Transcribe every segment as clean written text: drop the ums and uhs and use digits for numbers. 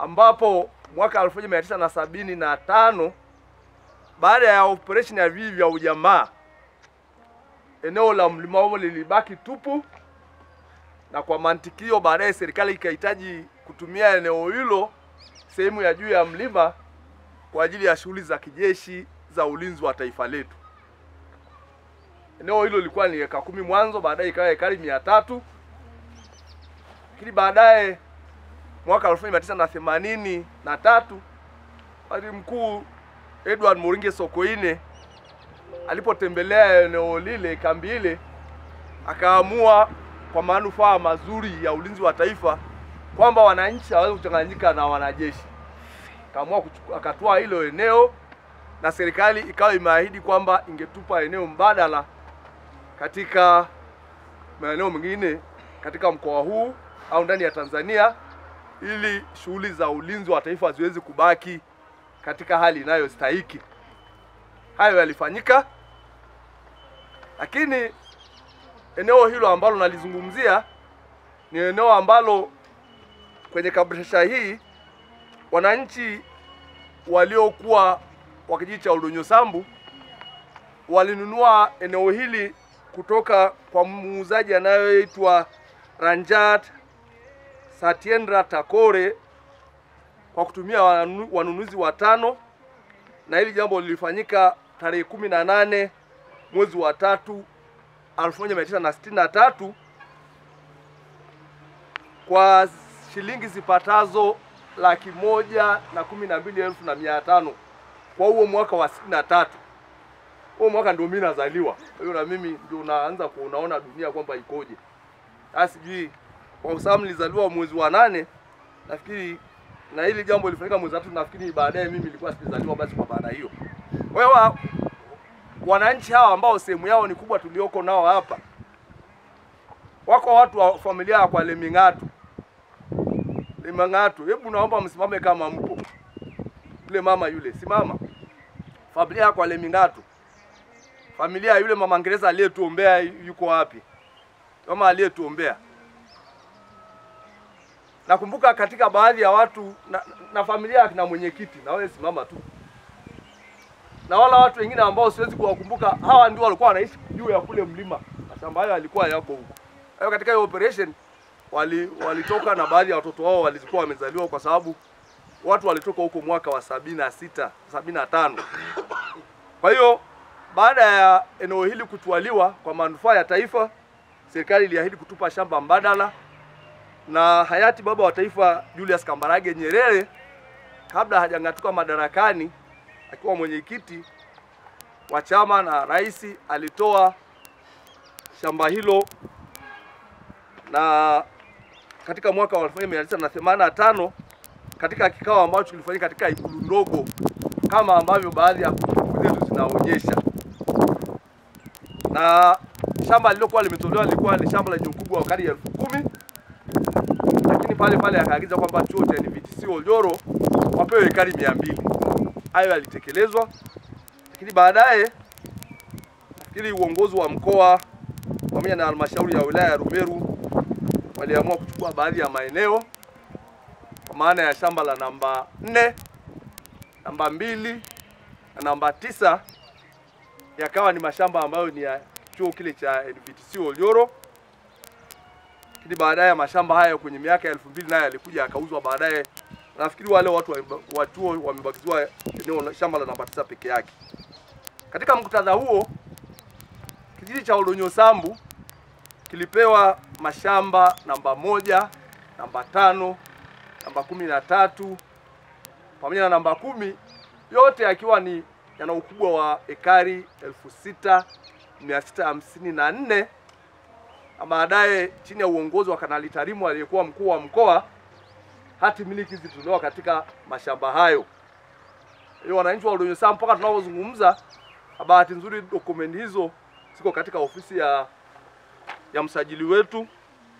ambapo mwaka 1975 baada ya operation ya Vivi vya ujamaa, eneo la Mlima Homo lilibaki tupu, na kwa mantikio baadaye serikali ikahitaji kutumia eneo hilo sehemu ya juu ya mlima kwa ajili ya shughuli za kijeshi za ulinzi wa taifa letu. Eneo hilo lilikuwa ni eka 10 mwanzo, baadaye ikawa ekari 300. Lakini baadaye mwaka 1983 Waziri Mkuu Edward Moringe Sokoine alipotembelea eneo lile, kambi ile, akaamua kwa manufaa mazuri ya ulinzi wa taifa kwamba wananchi hawawezi kuchanganyika na wanajeshi. Akaamua akatoa hilo eneo, na serikali ikawa imeahidi kwamba ingetupa eneo mbadala katika maeneo mengine katika mkoa huu au ndani ya Tanzania, ili shughuli za ulinzi wa taifa ziweze kubaki katika hali inayostahiki. Hayo yalifanyika, lakini eneo hilo ambalo nalizungumzia ni eneo ambalo kwenye kabrasha hii wananchi waliokuwa wa kijiji cha Oldonyosambu walinunua eneo hili kutoka kwa muuzaji anayeitwa Ranjat Satyendra Thakore kwa kutumia wanunuzi 5, na hili jambo lilifanyika tarehe 18 mwezi wa 3 1963 kwa shilingi zipatazo 112,500 kwa huo mwaka wa 63. Huo mwaka ndio mimi nazaliwa. Kwa hiyo na mimi ndio naanza kuonaona dunia kwamba ikoje. Sijui kwa sababu nilizaliwa mwezi wa 8, nafikiri, na hili jambo lilifanyika mwezi wa 3, nafikiri baadaye mimi nilikuwa sijazaliwa basi kwa baada hiyo. Kwa hiyo wananchi hawa ambao sehemu yao ni kubwa tulioko nao hapa, wako watu wa familia ya kwa Lemingatu. Hebu naomba msimame kama mpo. Yule mama yule, simama. Familia ya kwa Lemingatu. Familia yule mama Ngereza aliyetuombea yuko wapi? Kama aliyetuombea. Nakumbuka katika baadhi ya watu na familia ya kina mwenyekiti, na wewe simama tu. Na wala watu wengine ambao siwezi kuwakumbuka, hawa ndio walikuwa wanaishi juu ya kule mlima. Mashamba hayo yalikuwa yako huko. Hayo katika hiyo operation walitoka na baadhi ya watoto wao walikuwa wamezaliwa, kwa sababu watu walitoka huko mwaka wa 76, 75. Kwa hiyo baada ya eneo hili kutwaliwa kwa manufaa ya taifa, serikali iliahidi kutupa shamba mbadala, na hayati baba wa taifa Julius Kambarage Nyerere, kabla hajang'atuka madarakani, akiwa mwenyekiti wa chama na rais, alitoa shamba hilo, na katika mwaka wa 1985 katika kikao ambacho kilifanyika katika ikulu ndogo kama ambavyo baadhi ya kumbukumbu zetu zinaonyesha, na shamba lililokuwa limetolewa lilikuwa ni shamba lenye ukubwa wa ekari 10,000, lakini pale akaagiza kwamba chuo cha NVTC Oljoro wapewe ekari 200. Hayo yalitekelezwa, lakini baadaye ili uongozi wa mkoa pamoja na halmashauri ya wilaya ya Rumeru waliamua kuchukua baadhi ya maeneo, kwa maana ya shamba la namba 4, namba 2 na namba 9 yakawa ni mashamba ambayo ni ya chuo kile cha NVTC Oljoro. Lakini baadaye mashamba haya kwenye miaka ya 2000 nayo yalikuja yakauzwa baadaye. Nafikiri wale watu chuo wamebakiziwa eneo shamba la namba 9 peke yake. Katika muktadha huo, kijiji cha Oldonyosambu kilipewa mashamba namba 1, namba 5, namba 13 pamoja na namba 10, yote yakiwa ni yana ukubwa wa ekari 6,654. Baadaye chini ya uongozi wa Kanali Tarimu aliyekuwa mkuu wa mkoa, hati miliki zilitolewa katika mashamba hayo. Hiyo wananchi wa Oldonyosambu mpaka tunapozungumza, bahati nzuri dokumenti hizo ziko katika ofisi ya msajili wetu,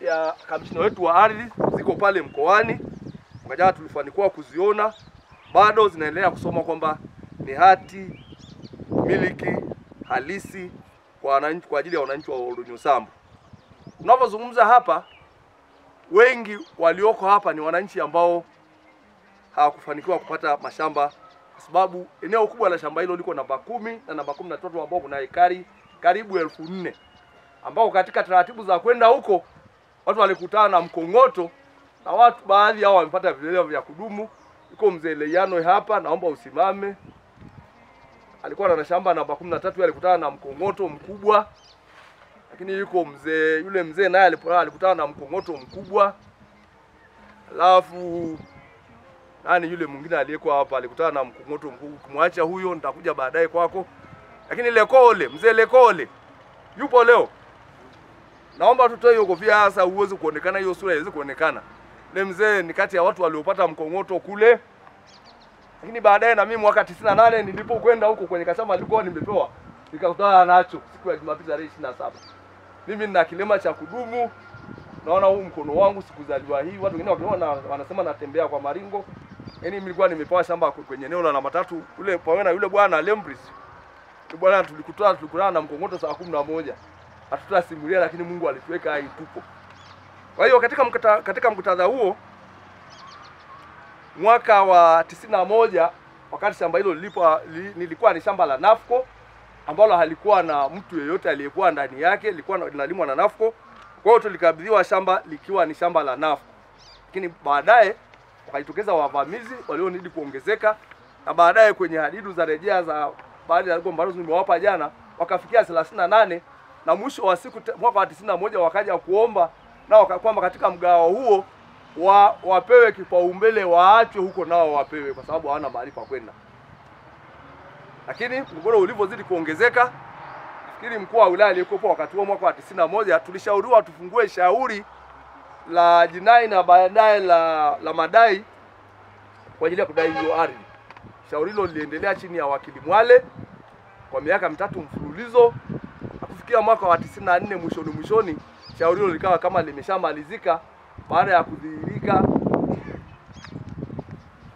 ya kamishna wetu wa ardhi, ziko pale mkoani. Mmoja tulifanikiwa kuziona, bado zinaendelea kusoma kwamba ni hati miliki halisi kwa wananchi, kwa ajili ya wananchi wa Oldonyosambu. Tunapozungumza hapa, wengi walioko hapa ni wananchi ambao hawakufanikiwa kupata mashamba, kwa sababu eneo kubwa la shamba hilo liko namba 10 na namba 13 ambao kuna ekari karibu 1400, ambao katika taratibu za kwenda huko watu walikutana na mkong'oto, na watu baadhi hao wamepata vileo vya kudumu. Yuko mzee Leiano hapa, naomba usimame. Alikuwa na shamba namba 13, alikutana na mkong'oto mkubwa. Lakini yuko mzee, yule mzee naye alikutana na mkong'oto mkubwa. Alafu nani yule mwingine aliyekuwa hapa alikutana na mkong'oto mkubwa. Kumwacha huyo nitakuja baadaye kwako. Lakini Lekole, mzee Lekole yupo leo. Naomba tutoe hiyo kofia sasa uweze kuonekana, hiyo sura iweze kuonekana. Yule mzee ni kati ya watu waliopata mkong'oto kule. Lakini baadaye na mimi mwaka 98 nilipokwenda huko kwenye kashamba nilikuwa nimepewa, nikakutana nacho siku ya Jumapili tarehe 27. Mimi nina kilema cha kudumu. Naona huu mkono wangu sikuzaliwa hii. Watu wengine wakiona wanasema natembea kwa maringo. Yaani mimi nilikuwa nimepewa shamba kwenye eneo la namba 3 ule pamoja na yule bwana Lembris. Yule bwana tulikutana na mkong'oto saa 11. Hatutasimulia, lakini Mungu alituweka hai tupo. Kwa hiyo katika mkutadha huo mwaka wa 91, wakati shamba hilo nilikuwa ni shamba la NAFCO ambalo halikuwa na mtu yeyote aliyekuwa ndani yake, lilikuwa linalimwa na NAFCO. Kwa hiyo tulikabidhiwa shamba likiwa ni shamba la NAFCO. Lakini baadaye wakajitokeza wavamizi walionidi kuongezeka, na baadaye kwenye hadidu za rejea za baadhi ya ambazo nimewapa jana wakafikia 38, na mwisho wa siku mwaka wa 91 wakaja kuomba nao kwamba katika mgao huo wapewe kipaumbele, waachwe huko nao wapewe kwa sababu hawana mahali pa kwenda. Lakini mgogoro ulivyozidi kuongezeka, nafikiri mkuu wa wilaya aliyekuwa wakati huo mwaka wa 91 tulishauriwa tufungue shauri la jinai na baadaye la madai kwa ajili ya kudai hiyo ardhi. Shauri hilo liliendelea chini ya wakili Mwale kwa miaka 3 mfululizo. Kufikia mwaka wa 94 mwishoni shauri hilo likawa kama limeshamalizika baada ya kudhihirika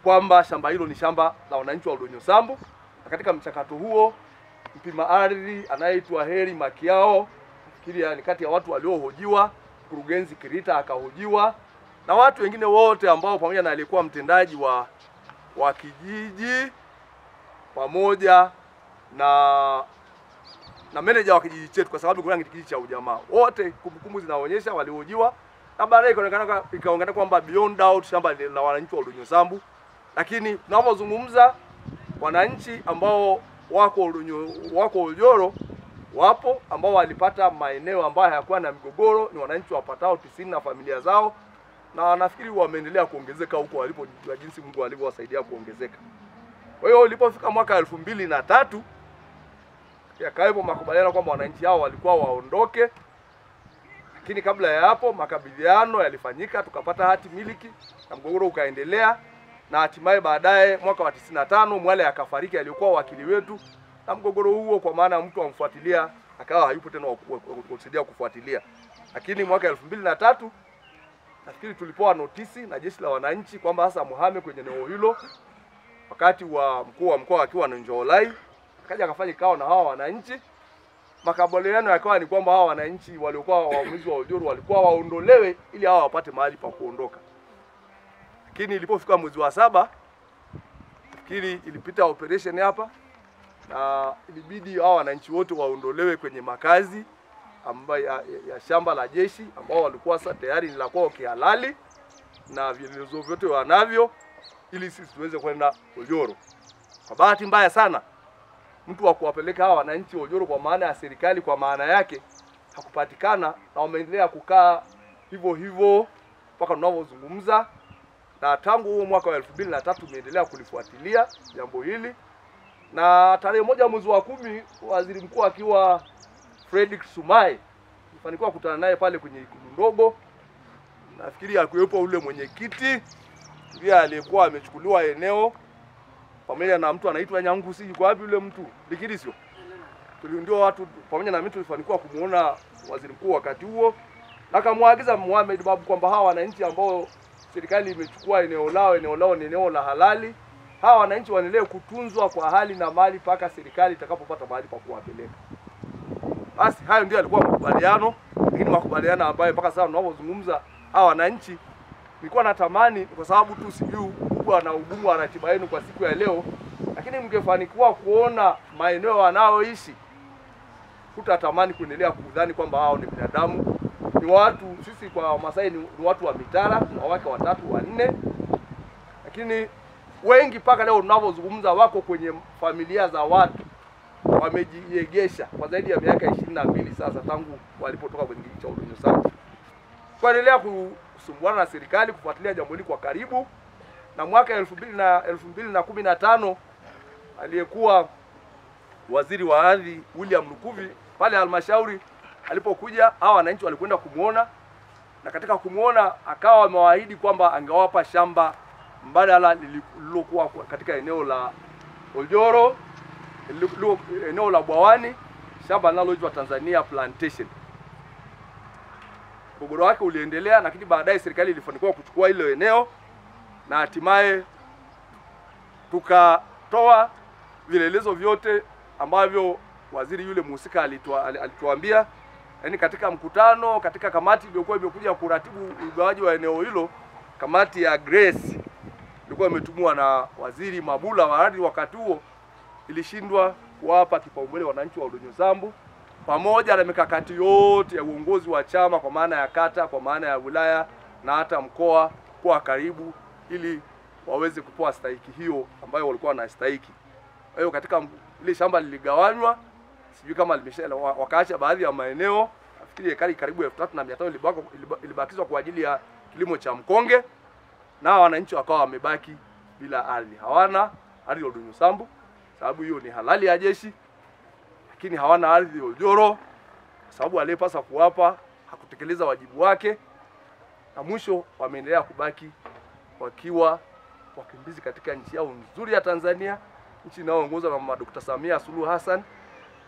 kwamba shamba hilo ni shamba la wananchi wa Oldonyo Sambu. Na katika mchakato huo mpima ardhi anayeitwa Heri Makiao, nafikiri ni kati ya watu waliohojiwa, mkurugenzi Kirita akahojiwa, na watu wengine wote ambao pamoja na aliyekuwa mtendaji wa kijiji pamoja na meneja wa kijiji chetu, kwa sababu kuna kijiji cha ujamaa. Wote kumbukumbu zinaonyesha walihojiwa, na baadaye ikaonekana kwamba beyond doubt shamba la wananchi wa Oldonyo Sambu. Lakini tunapozungumza wananchi ambao wako Oljoro wapo ambao walipata maeneo ambayo hayakuwa na migogoro, ni wananchi wapatao 90 na familia zao, na nafikiri wameendelea kuongezeka huko walipo kwa jinsi Mungu alivyowasaidia kuongezeka. Kwa hiyo ilipofika mwaka 2003 yakawepo makubaliano kwamba wananchi hao walikuwa waondoke. Lakini kabla ya hapo makabidhiano yalifanyika, tukapata hati miliki na mgogoro ukaendelea, na hatimaye baadaye mwaka wa 95 Mwale akafariki alikuwa wakili wetu, na mgogoro huo kwa maana mtu amfuatilia akawa hayupo tena kusaidia kufuatilia. Lakini mwaka 2003 nafikiri tulipoa notisi na jeshi la wananchi kwamba sasa muhame kwenye eneo hilo, wakati wa mkuu wa mkoa akiwa na Njolai akaja akafanya kikao na hawa wananchi. Makubaliano yakawa ni kwamba hawa wananchi waliokuwa waamuzi wa Oljoro walikuwa waondolewe ili hawa wapate mahali pa kuondoka. Lakini ilipofika mwezi wa 7 nafikiri ilipita operation hapa, na ilibidi hawa wananchi wote waondolewe kwenye makazi ambayo ya shamba la jeshi ambao walikuwa sasa tayari ni la kwao kihalali na vielelezo vyote wanavyo, ili sisi tuweze kwenda Oljoro. Kwa bahati mbaya sana mtu wa kuwapeleka hawa wananchi Oljoro kwa maana ya serikali kwa maana yake hakupatikana, na wameendelea kukaa hivyo mpaka tunavyozungumza. Na tangu huo mwaka wa 2003 tumeendelea kulifuatilia jambo hili, na tarehe 1 mwezi wa 10 waziri mkuu akiwa Fredrick Sumaye nilifanikiwa kukutana naye pale kwenye ikulu ndogo. Nafikiri alikuwepo ule mwenyekiti ndiye aliyekuwa amechukuliwa eneo pamoja na mtu anaitwa Nyangusi. Yuko wapi yule mtu? Likirisio. Ndio watu pamoja na mimi tulifanikiwa kumuona waziri mkuu wakati huo, na akamwagiza Mohamed Babu kwamba hawa wananchi ambao serikali imechukua eneo lao ni eneo la halali, hawa wananchi waendelee kutunzwa kwa hali na mali mpaka serikali itakapopata mahali pa kuwapeleka. Basi hayo ndio yalikuwa makubaliano, lakini makubaliano ambayo mpaka sasa tunapozungumza hawa wananchi nilikuwa natamani, kwa sababu tu sijui ukubwa na ugumu wa ratiba yenu kwa siku ya leo, lakini mngefanikiwa kuona maeneo wanaoishi, hutatamani kuendelea kudhani kwamba hao ni binadamu. Ni watu, sisi kwa Masai ni watu wa mitara, wake watatu wanne, lakini wengi mpaka leo tunavyozungumza wako kwenye familia za watu, wamejiegesha kwa zaidi ya miaka 22 sasa tangu walipotoka kwenye kijiji cha Oldonyosambu. Kuendelea kusumbuana na serikali kufuatilia jambo hili kwa karibu, na mwaka 2015 aliyekuwa waziri wa ardhi William Lukuvi pale halmashauri alipokuja, hawa wananchi walikwenda kumuona, na katika kumuona akawa amewaahidi kwamba angewapa shamba mbadala lililokuwa katika eneo la Oljoro, eneo la Bwawani, shamba linaloitwa Tanzania Plantation. Mgogoro wake uliendelea, lakini baadaye serikali ilifanikiwa kuchukua ile eneo na hatimaye tukatoa vielelezo vyote ambavyo waziri yule mhusika alituambia. Yaani katika mkutano, katika kamati iliyokuwa imekuja kuratibu ugawaji wa eneo hilo, kamati ya Grace ilikuwa imetumwa na waziri Mabula wa ardhi wakati huo, ilishindwa kuwapa kipaumbele wananchi wa Oldonyosambu, pamoja na mikakati yote ya uongozi wa chama kwa maana ya kata, kwa maana ya wilaya na hata mkoa kwa karibu, ili waweze kupewa stahiki hiyo ambayo walikuwa wanastahiki. Kwa hiyo katika ile shamba liligawanywa, sijui kama wakaacha baadhi ya maeneo, nafikiri ekari karibu 3500 ilibakizwa kwa ajili ya kilimo cha mkonge, na wananchi wakawa wamebaki bila ardhi. Hawana ardhi ya Oldonyosambu, sababu hiyo ni halali ya jeshi, lakini hawana ardhi ya Oljoro sababu aliyepasa kuwapa hakutekeleza wajibu wake, na mwisho wameendelea kubaki wakiwa wakimbizi katika nchi yao nzuri ya Tanzania, nchi inayoongozwa na Mama Dr. Samia Suluhu Hassan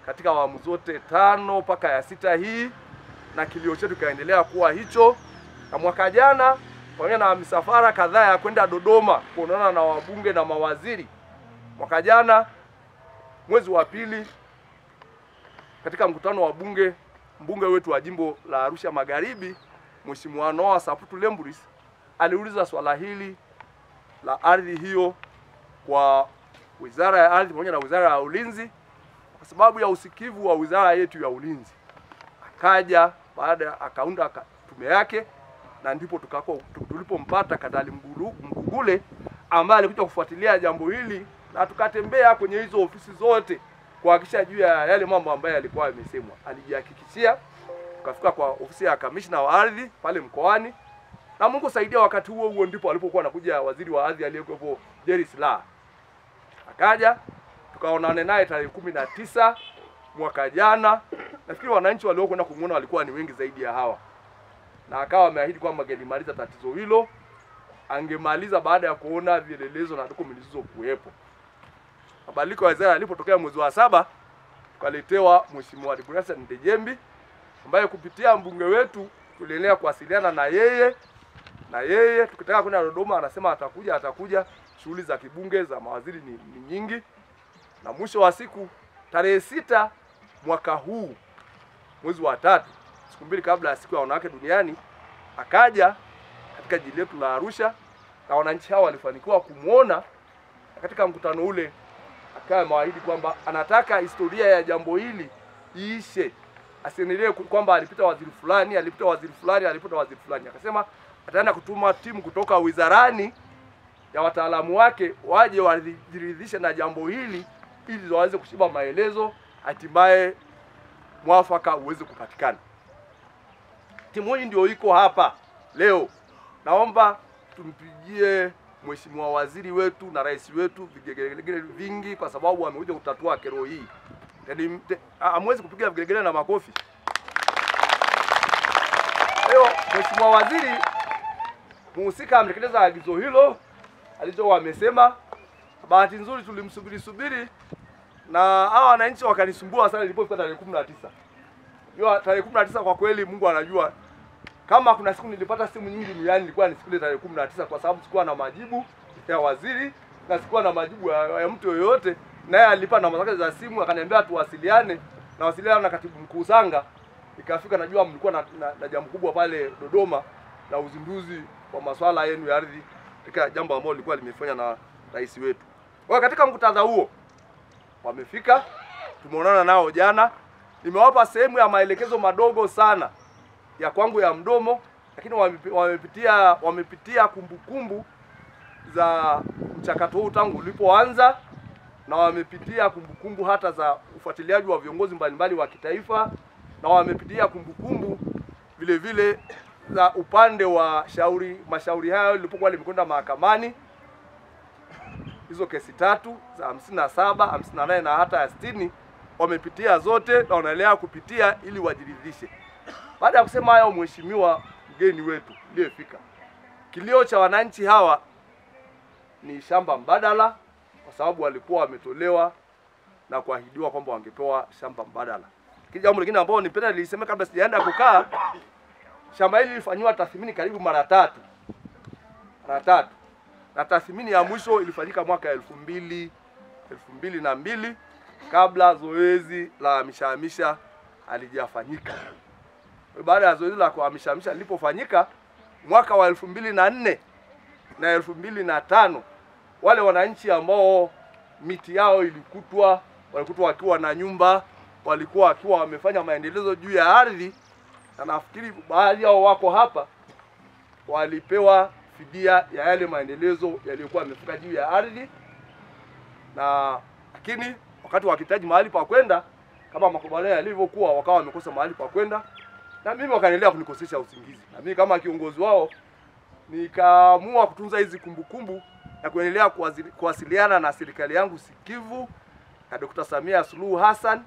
katika awamu zote 5 mpaka ya 6 hii, na kilio chetu kaendelea kuwa hicho. Na mwaka jana pamoja na misafara kadhaa ya kwenda Dodoma kuonana na wabunge na mawaziri, mwaka jana mwezi wa pili, katika mkutano wa mbunge wetu wa jimbo la Arusha Magharibi, Mheshimiwa Noah Saputu Lemburis aliuliza swala hili la ardhi hiyo kwa Wizara ya Ardhi pamoja na Wizara ya Ulinzi, kwa sababu ya usikivu wa wizara yetu ya ulinzi. Akaja baada akaunda tume yake, na ndipo tulipompata Kanali Mgugule ambaye alikuja kufuatilia jambo hili, na tukatembea kwenye hizo ofisi zote kuhakikisha juu ya yale mambo ambayo yalikuwa yamesemwa. Alijihakikishia, tukafika kwa ofisi ya kamishna wa ardhi pale mkoani, na Mungu saidia, wakati huo ndipo alipokuwa anakuja waziri wa ardhi aliyekuwepo Jerry Silaa. Akaja tukaonana naye tarehe 19 mwaka jana. Nafikiri wananchi waliokwenda kumuona walikuwa ni wengi zaidi ya hawa, na akawa ameahidi kwamba angelimaliza tatizo hilo, angemaliza baada ya kuona vielelezo na dokumenti zilizokuwepo. Mabadiliko ya wizara yalipotokea mwezi wa 7, tukaletewa Mheshimiwa Deogratias Ndejembi ambaye kupitia mbunge wetu tuliendelea kuwasiliana na yeye tukitaka kwenda Dodoma, anasema atakuja. Shughuli za kibunge za mawaziri ni nyingi, na mwisho wa siku tarehe 6 mwaka huu mwezi wa 3, siku mbili kabla ya siku ya wanawake duniani, akaja katika jiji letu la Arusha, na wananchi hao walifanikiwa kumuona. Katika mkutano ule akawa ameahidi kwamba anataka historia ya jambo hili iishe, asiendelee kwamba alipita waziri fulani, Akasema ataenda kutuma timu kutoka wizarani ya wataalamu wake waje wajiridhishe na jambo hili, ili waweze kushiba maelezo, hatimaye mwafaka uweze kupatikana. Timu hii ndio iko hapa leo. Naomba tumpigie Mheshimiwa waziri wetu na rais wetu vigelegele vingi, kwa sababu amekuja kutatua kero hii. Yaani hamwezi kupiga vigelegele na makofi. Leo Mheshimiwa waziri muhusika ametekeleza agizo hilo alicho wamesema. Bahati nzuri tulimsubiri na hawa wananchi wakanisumbua sana ilipofika tarehe 19. Hiyo tarehe 19 kwa kweli Mungu anajua, kama kuna siku nilipata simu nyingi duniani ilikuwa ni siku ile tarehe 19, kwa sababu sikuwa na majibu ya waziri na sikuwa na majibu ya mtu yoyote. Naye alipa namba zake za simu, akaniambia tuwasiliane na katibu mkuu Sanga. Ikafika najua mlikuwa na jambo kubwa pale Dodoma la uzinduzi wa masuala yenu ya ardhi katika jambo ambalo lilikuwa limefanywa na rais wetu. Kwa katika mkutano huo wamefika, tumeonana nao jana, nimewapa sehemu ya maelekezo madogo sana ya kwangu ya mdomo, lakini wamepitia kumbukumbu za mchakato huu tangu ulipoanza, na wamepitia kumbukumbu hata za ufuatiliaji wa viongozi mbalimbali wa kitaifa, na wamepitia kumbukumbu vile vile za upande wa mashauri hayo lilipokuwa limekwenda mahakamani. Hizo kesi 3 za 57, 58 na hata ya 60 wamepitia zote na wanaendelea kupitia ili wajiridhishe. Baada ya kusema hayo, mheshimiwa mgeni wetu aliyefika, kilio cha wananchi hawa ni shamba mbadala, kwa sababu walikuwa wametolewa na kuahidiwa kwamba wangepewa shamba mbadala. Jambo lingine ambalo nipenda nilisema kabla sijaenda kukaa, shamba hili lilifanywa tathmini karibu mara tatu. Na tathmini ya mwisho ilifanyika mwaka 2002 kabla zoezi la hamishahamisha halijafanyika. Baada ya zoezi la kuhamishahamisha lilipofanyika mwaka wa 2004 na 2005, wale wananchi ambao miti yao walikutwa wakiwa na nyumba, walikuwa wakiwa wamefanya maendelezo juu ya ardhi, na nafikiri baadhi yao wako hapa, walipewa fidia ya yale maendelezo yaliyokuwa yamefika juu ya ardhi. Na lakini wakati wakihitaji mahali pa kwenda, kama makubaliano yalivyokuwa, wakawa wamekosa mahali pa kwenda, na mimi wakaendelea kunikosesha usingizi. Na mimi kama kiongozi wao nikaamua kutunza hizi kumbukumbu na kuendelea kuwasiliana na serikali yangu sikivu na Dr. Samia Suluhu Hassan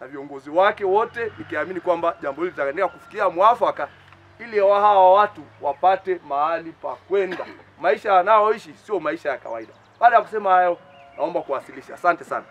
na viongozi wake wote, nikiamini kwamba jambo hili litaendelea kufikia mwafaka ili hawa watu wapate mahali pa kwenda. Maisha wanaoishi sio maisha ya kawaida. Baada ya kusema hayo, naomba kuwasilisha. Asante sana.